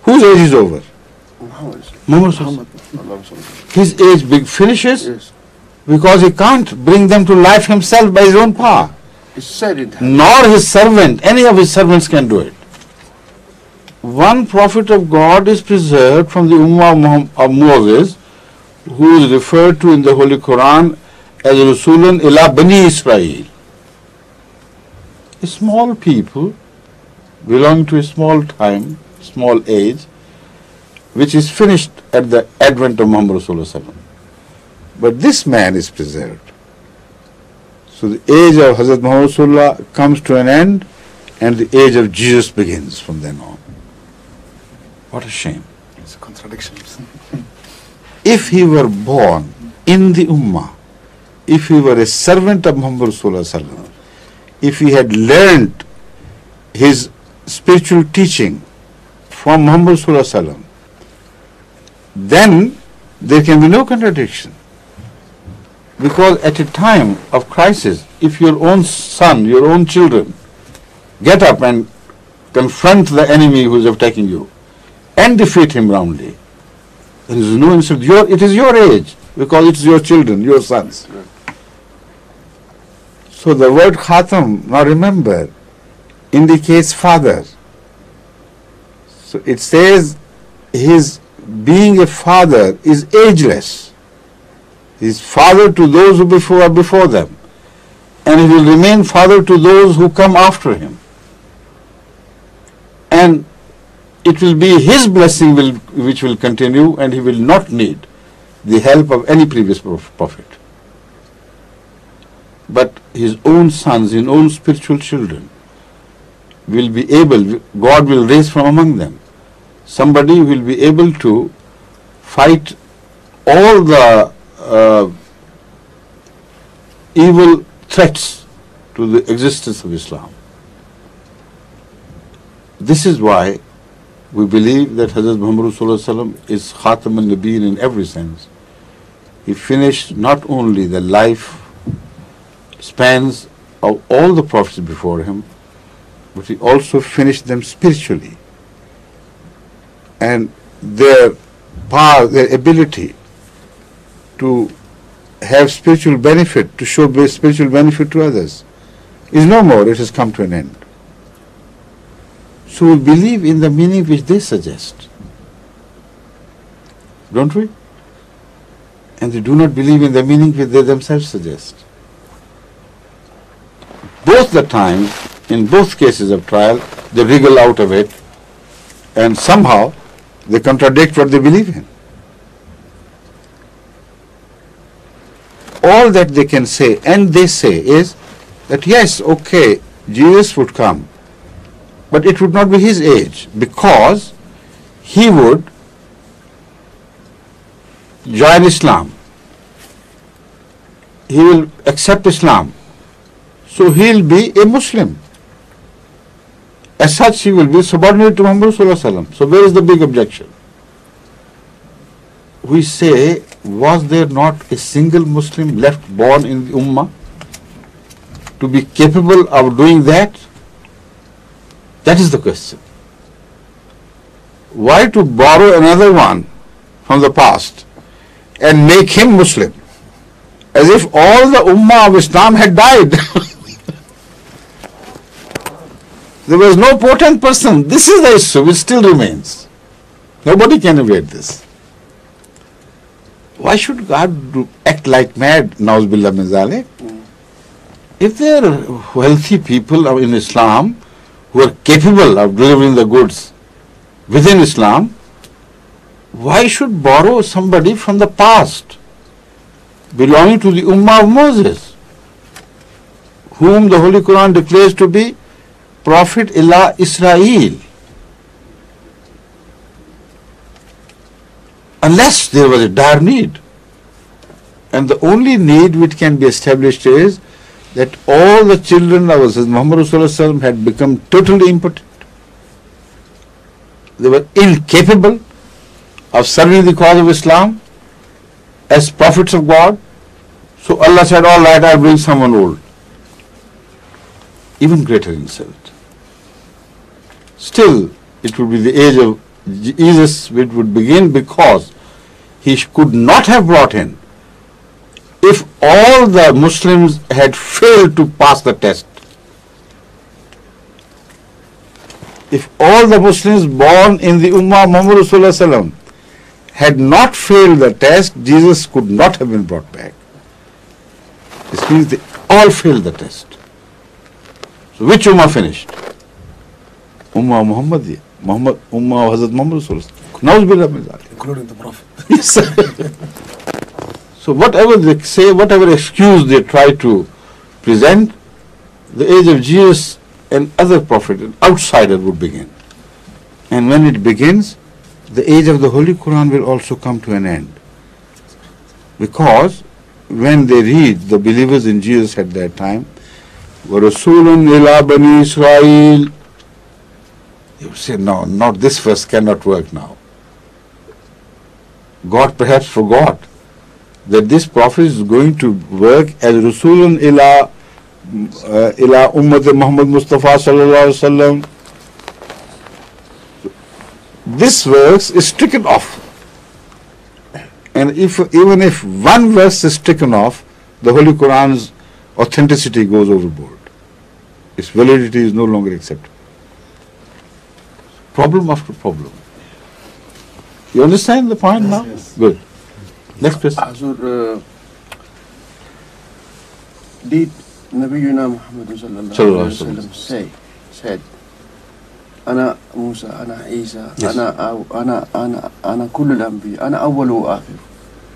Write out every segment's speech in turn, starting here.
Whose age is over? Muhammad. His age finishes Yes. because he can't bring them to life himself by his own power. It's said in Nor his servant, any of his servants can do it. One prophet of God is preserved from the Ummah of Moses, who is referred to in the Holy Quran as Rasulun ila Bani Israel. A small people belonging to a small time, small age, which is finished at the advent of Muhammad Rasulullah Sallam. But this man is preserved. So the age of Hazrat Muhammad Rasulullah comes to an end and the age of Jesus begins from then on. What a shame. It's a contradiction. If he were born in the Ummah, if he were a servant of Muhammad Rasulullah Sallam, if he had learned his spiritual teaching from Muhammad Rasulullah Sallam, then there can be no contradiction. Because at a time of crisis, if your own son, your own children get up and confront the enemy who is attacking you and defeat him roundly, there is no insult. It is your age, because it is your children, your sons. So the word Khatam, now remember, indicates father. So it says his being a father is ageless. He is father to those who are before them, and he will remain father to those who come after him. And it will be his blessing which will continue, and he will not need the help of any previous prophet. But his own sons, his own spiritual children will be able, God will raise from among them somebody who will be able to fight all the evil threats to the existence of Islam. This is why we believe that Hazrat Muhammad Rasulullah is Khatam al-Nabiyyin in every sense. He finished not only the life spans of all the prophets before him, but he also finished them spiritually. And their power, their ability to have spiritual benefit, to show spiritual benefit to others, is no more. It has come to an end. So we believe in the meaning which they suggest, don't we? And they do not believe in the meaning which they themselves suggest. Both the times, in both cases of trial, they wriggle out of it, and somehow they contradict what they believe in. All that they can say, and they say, is that yes, okay, Jesus would come, but it would not be his age, because he would join Islam. He will accept Islam. So he'll be a Muslim. As such, he will be subordinate to Muhammad Sallallahu Alaihi Wasallam. So where is the big objection? We say, was there not a single Muslim left born in the Ummah to be capable of doing that? That is the question. Why to borrow another one from the past and make him Muslim? As if all the Ummah of Islam had died. There was no potent person. This is the issue which still remains. Nobody can evade this. Why should God act like mad, Nauz Billah min zalik? If there are wealthy people in Islam who are capable of delivering the goods within Islam, why should borrow somebody from the past belonging to the Ummah of Moses, whom the Holy Quran declares to be Prophet ila Israel? Unless there was a dire need. And the only need which can be established is that all the children of Muhammad Rasulullah had become totally impotent. They were incapable of serving the cause of Islam as prophets of God. So Allah said, all right, I'll bring someone old. Even greater insult. Still, it would be the age of Jesus would begin, because he could not have brought in if all the Muslims had failed to pass the test. If all the Muslims born in the Ummah of Muhammad Rasulullah Sallam had not failed the test, Jesus could not have been brought back. This means they all failed the test. So which Ummah finished? Ummah Muhammadiyya. Ummah of Hadhrat Muhammad Rasulullah. Including the Prophet. Yes, sir. So whatever they say, whatever excuse they try to present, the age of Jesus and other prophet, an outsider, would begin. And when it begins, the age of the Holy Quran will also come to an end. Because when they read, the believers in Jesus at that time, وَرَسُولٌ إِلَىٰ بَنِي إِسْرَائِيلِ, they would say, no, not this verse cannot work now. God perhaps forgot that this prophet is going to work as Rasulun ila Ummat Muhammad Mustafa sallallahu alaihi wasallam. This verse is stricken off. And even if one verse is stricken off, the Holy Quran's authenticity goes overboard. Its validity is no longer accepted. Problem after problem. You understand the point now? Yes. Good. Next question. Hazur, did Nabiyuna Muhammad sallallahu Sallallahu alaihi alaihi wasallam said, Ana Musa, Ana Isa, Yes. Ana Kullul Anbiya, Ana Awwalu wa Akhir.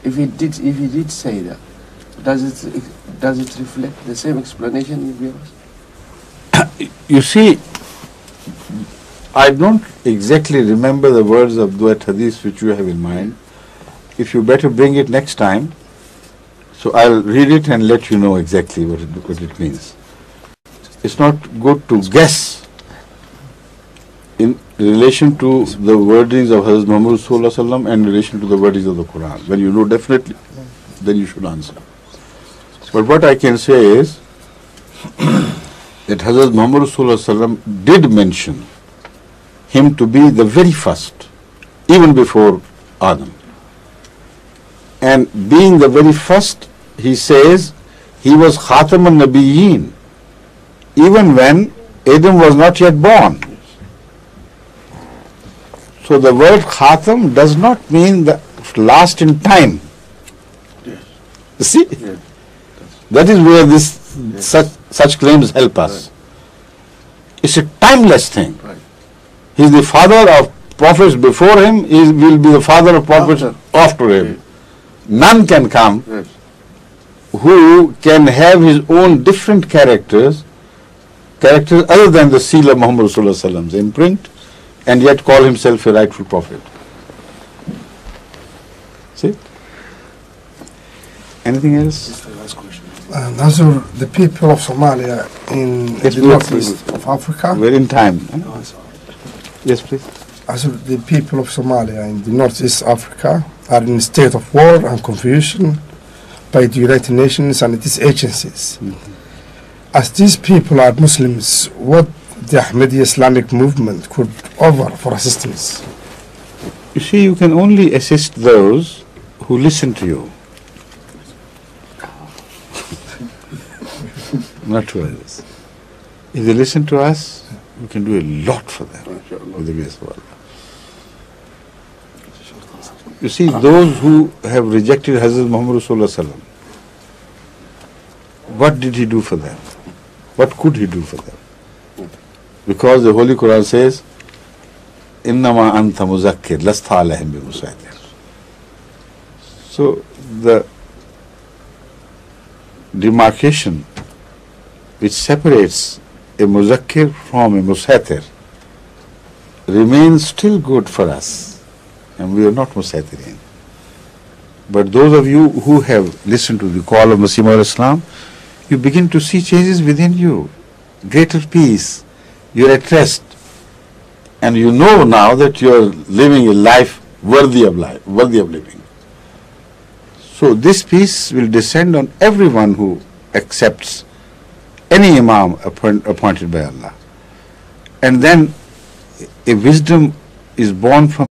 If he did say that, does it reflect the same explanation you gave us? You see, I don't exactly remember the words of that hadith which you have in mind. If you better bring it next time, so I'll read it and let you know exactly what it means. It's not good to guess in relation to the wordings of Hazrat Muhammad Sallallahu Alaihi Wasallam and in relation to the wordings of the Quran. When you know definitely, then you should answer. But what I can say is that Hazrat Muhammad Sallallahu Alaihi Wasallam did mention him to be the very first, even before Adam. And being the very first, he says, he was Khatam al-Nabiyyin, even when Adam was not yet born. So the word Khatam does not mean the last in time. Yes. You see? Yes. That is where such claims help us. It's a timeless thing. Right. He is the father of prophets before him, he will be the father of prophets after him. Yes. None can come Yes. who can have his own different characters other than the seal of Muhammad Sallallahu Alaihi Wasallam's imprint, and yet call himself a rightful prophet. See? Anything else? That's the last question. Nazir, the people of Somalia in Yes, the please. northeast of Africa, We're in time. No, it's all right. Yes, please. Nazir, the people of Somalia in the northeast Africa are in a state of war and confusion by the United Nations and its agencies. As these people are Muslims, what the Ahmadi Islamic movement could offer for assistance? You see, you can only assist those who listen to you. Not to others. If they listen to us, we can do a lot for them with the grace of Allah. You see, those who have rejected Hazrat Muhammad Rasulullah Sallam, what did he do for them? What could he do for them? Because the Holy Quran says, إِنَّمَا أَنْتَ مُزَكِّرْ لَسْتَ عَلَيْهِمْ بِمُسَيْطِرٍ. So the demarcation which separates a muzakkir from a musaitir remains still good for us, and we are not musaitireen. But those of you who have listened to the call of Masih Maud Islam, you begin to see changes within you, greater peace, you're at rest, and you know now that you're living a life worthy of living. So this peace will descend on everyone who accepts any imam appointed by Allah. And then a wisdom is born from